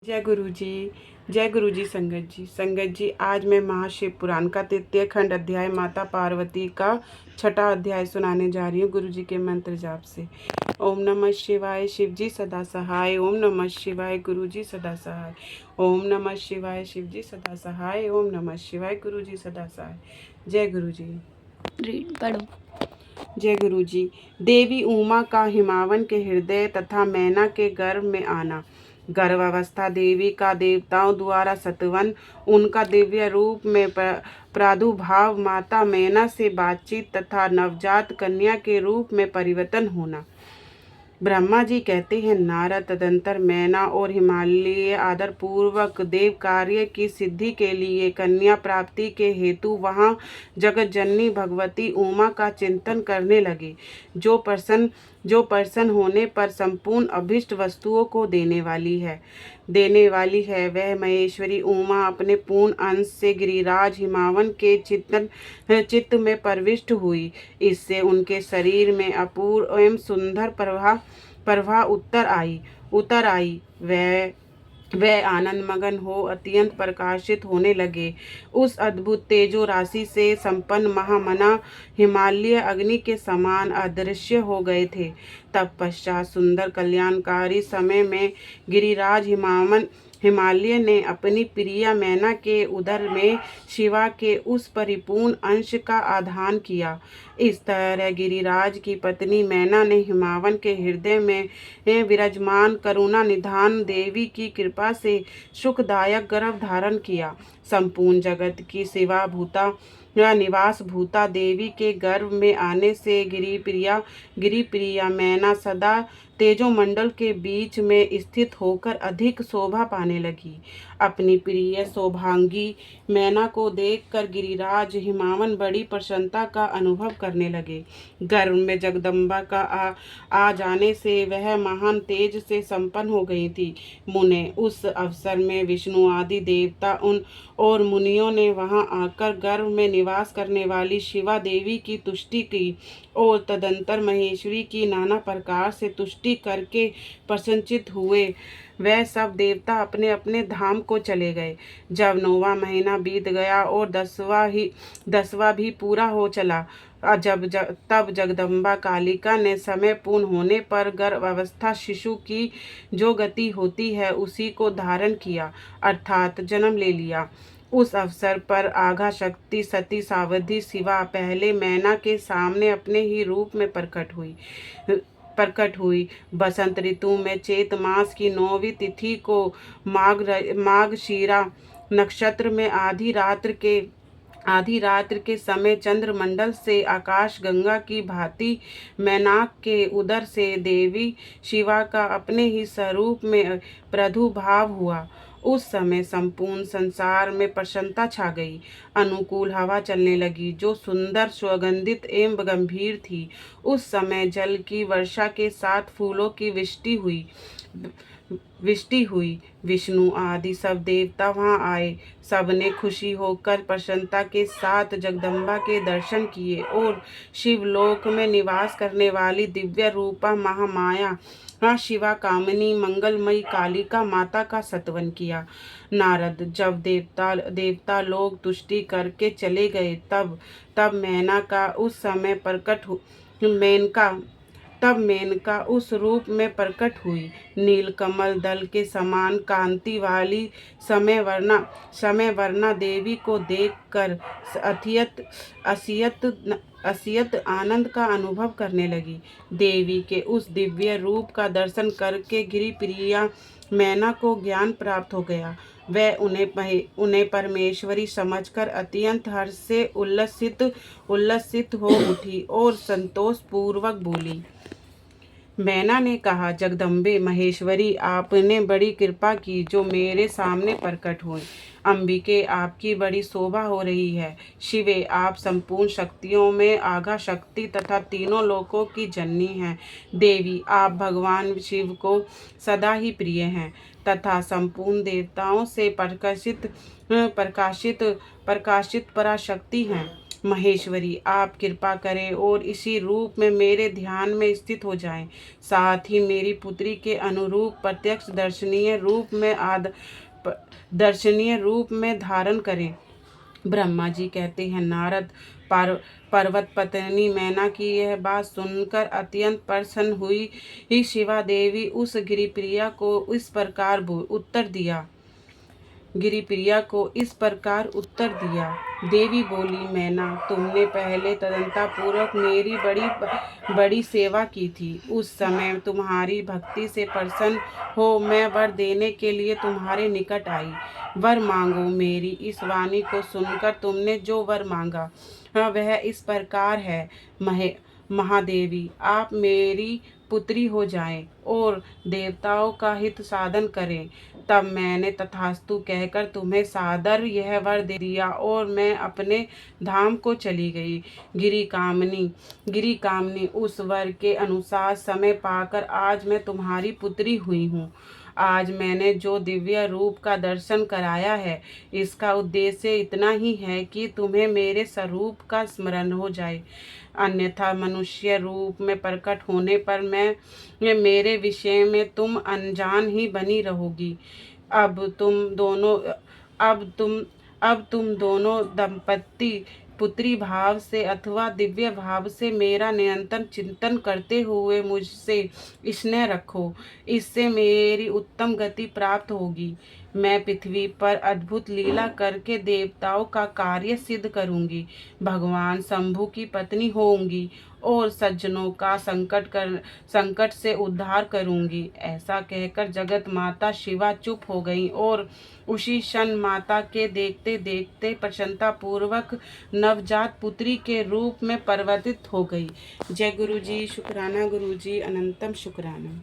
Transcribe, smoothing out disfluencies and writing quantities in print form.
जय गुरु जी। जय गुरु जी। संगत जी आज मैं महाशिव पुराण का 3 खंड अध्याय माता पार्वती का 6वां अध्याय सुनाने जा रही हूँ गुरु जी के मंत्र जाप से। ओम नमः शिवाय शिव जी सदा सहाय। ओम नमः शिवाय गुरु जी सदा सहाय। ओम नमः शिवाय शिव जी सदा सहाय। ओम नमः शिवाय गुरु जी सदा सहाय। जय गुरु जी। पढ़ो। जय गुरु जी। देवी उमा का हिमावन के हृदय तथा मैना के गर्भ में आना। गर्भावस्था देवी का देवताओं द्वारा सतवन, उनका दिव्य रूप में प्रादुर्भाव, माता मैना से बातचीत तथा नवजात कन्या के रूप में परिवर्तन होना। ब्रह्मा जी कहते हैं, नारद तदंतर मैना और हिमालय आदर पूर्वक देव कार्य की सिद्धि के लिए कन्या प्राप्ति के हेतु वहां जगत जननी भगवती उमा का चिंतन करने लगे, जो प्रसन्न होने पर संपूर्ण अभिष्ट वस्तुओं को देने वाली है। वह महेश्वरी उमा अपने पूर्ण अंश से गिरिराज हिमावन के चित्त में प्रविष्ट हुई। इससे उनके शरीर में अपूर्व एवं सुंदर प्रभा उतर आई। वह आनंद मगन हो अत्यंत प्रकाशित होने लगे। उस अद्भुत तेजो राशि से संपन्न महामना हिमालय अग्नि के समान अदृश्य हो गए थे। तत्पश्चात सुंदर कल्याणकारी समय में गिरिराज हिमालय ने अपनी प्रिया मैना के उदर में शिवा के उस परिपूर्ण अंश का आधान किया। इस तरह गिरिराज की पत्नी मैना ने हिमावन के हृदय में विराजमान करुणा निधान देवी की कृपा से सुखदायक गर्भ धारण किया। संपूर्ण जगत की शिवा भूता निवास भूता देवी के गर्भ में आने से गिरिप्रिया मैना सदा तेजोमंडल के बीच में स्थित होकर अधिक शोभा पाने लगी। अपनी प्रिय सौभांगी मैना को देखकर गिरिराज हिमावन बड़ी प्रसन्नता का अनुभव करने लगे। गर्भ में जगदम्बा का आ जाने से वह महान तेज से संपन्न हो गई थी। मुने उस अवसर में विष्णु आदि देवता और मुनियों ने वहां आकर गर्भ में निवास करने वाली शिवा देवी की तुष्टि की और तदंतर महेश्वरी की नाना प्रकार से तुष्टि करके प्रसन्नचित्त हुए। वह सब देवता अपने अपने धाम को चले गए। जब 9वां महीना बीत गया और 10वां भी पूरा हो चला, तब जगदम्बा कालिका ने समय पूर्ण होने पर गर्भावस्था शिशु की जो गति होती है उसी को धारण किया, अर्थात जन्म ले लिया। उस अवसर पर आघा शक्ति सती सावधि शिवा पहले मैना के सामने अपने ही रूप में प्रकट हुई। बसंत ऋतु में चैत मास की 9वीं तिथि को माघशिरा नक्षत्र में आधी रात्र के समय चंद्रमंडल से आकाश गंगा की भांति मैनाक के उदर से देवी शिवा का अपने ही स्वरूप में प्रादुर्भाव हुआ। उस समय संपूर्ण संसार में प्रसन्नता छा गई। अनुकूल हवा चलने लगी जो सुंदर सुगंधित एवं गंभीर थी। उस समय जल की वर्षा के साथ फूलों की वृष्टि हुई। विष्णु आदि सब देवता वहां आए। सबने खुशी होकर प्रसन्नता के साथ जगदम्बा के दर्शन किए और शिवलोक में निवास करने वाली दिव्य रूपा महामाया शिवा कामिनी मंगलमयी कालिका माता का स्तवन किया। नारद जब देवता लोग तुष्टि करके चले गए, तब मेनका उस रूप में प्रकट हुई। नील कमल दल के समान कांति वाली समय वर्णा देवी को देखकर असियत आनंद का अनुभव करने लगी। देवी के उस दिव्य रूप का दर्शन करके गिरिप्रिया मैना को ज्ञान प्राप्त हो गया। वह उन्हें परमेश्वरी समझकर अत्यंत हर्ष से उल्लसित हो उठी और संतोष पूर्वक बोली। मैना ने कहा, जगदम्बे महेश्वरी, आपने बड़ी कृपा की जो मेरे सामने प्रकट हुए। अंबिके, आपकी बड़ी शोभा हो रही है। शिवे, आप संपूर्ण शक्तियों में आघा शक्ति तथा तीनों लोकों की जननी हैं। देवी, आप भगवान शिव को सदा ही प्रिय हैं तथा संपूर्ण देवताओं से प्रकाशित पराशक्ति हैं। महेश्वरी, आप कृपा करें और इसी रूप में मेरे ध्यान में स्थित हो जाएं। साथ ही मेरी पुत्री के अनुरूप प्रत्यक्ष दर्शनीय रूप में धारण करें। ब्रह्मा जी कहते हैं, नारद, पर्वत पत्नी मैना की यह बात सुनकर अत्यंत प्रसन्न हुई। ही शिवा देवी उस गिरिप्रिया को इस प्रकार उत्तर दिया। देवी बोली, मैना, तुमने पहले तदंता पूर्वक मेरी बड़ी सेवा की थी। उस समय तुम्हारी भक्ति से प्रसन्न हो मैं वर देने के लिए तुम्हारे निकट आई। वर मांगो। मेरी इस वाणी को सुनकर तुमने जो वर मांगा वह इस प्रकार है। महादेवी, आप मेरी पुत्री हो जाएं और देवताओं का हित साधन करें। तब मैंने तथास्तु कहकर तुम्हें सादर यह वर दे दिया और मैं अपने धाम को चली गई। गिरी कामनी, उस वर के अनुसार समय पाकर आज मैं तुम्हारी पुत्री हुई हूँ। आज मैंने जो दिव्य रूप का दर्शन कराया है, इसका उद्देश्य इतना ही है कि तुम्हें मेरे स्वरूप का स्मरण हो जाए। अन्यथा मनुष्य रूप में प्रकट होने पर मेरे विषय में तुम अनजान ही बनी रहोगी। अब तुम दोनों दंपत्ति पुत्री भाव से अथवा दिव्य भाव से मेरा निरंतर चिंतन करते हुए मुझसे स्नेह रखो। इससे मेरी उत्तम गति प्राप्त होगी। मैं पृथ्वी पर अद्भुत लीला करके देवताओं का कार्य सिद्ध करूंगी। भगवान शंभु की पत्नी होंगी और सज्जनों का संकट से उद्धार करूंगी। ऐसा कहकर जगत माता शिवा चुप हो गई और उसी क्षण माता के देखते देखते प्रसन्नता पूर्वक नवजात पुत्री के रूप में परिवर्तित हो गई। जय गुरु जी, शुक्राना गुरु जी, अनंतम शुक्राना।